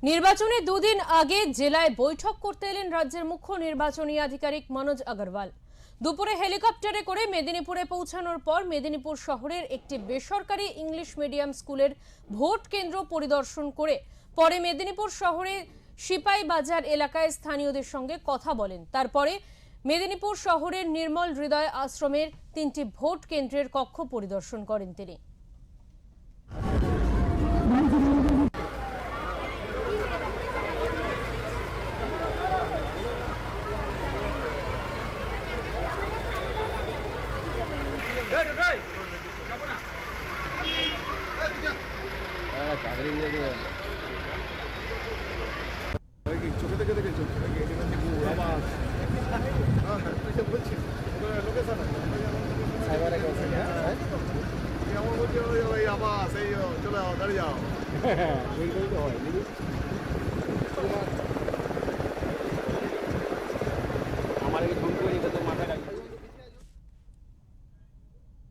নির্বাচনে দুদিন আগে জেলায় বৈঠক করতে এলেন রাজ্যের মুখ্য নির্বাচনী আধিকারিক মনোজ আগরওয়াল। দুপুরে হেলিকপ্টারে করে মেদিনীপুরে পৌঁছানোর পর মেদিনীপুর শহরের একটি বেসরকারি ইংলিশ মিডিয়াম স্কুলের ভোট কেন্দ্র পরিদর্শন করে পরে মেদিনীপুর শহরে সিপাই বাজার এলাকায় স্থানীয়দের সঙ্গে কথা বলেন। তারপরে মেদিনীপুর শহরের নির্মল হৃদয় আশ্রমের 3টি ভোট কেন্দ্রের কক্ষ পরিদর্শন করেন তিনি। চোখে দেখে দেখেছো আবাস বলছি লোকেশন আমার বলছি ওই আবাস এই চলে যাও দাঁড়িয়ে যাও।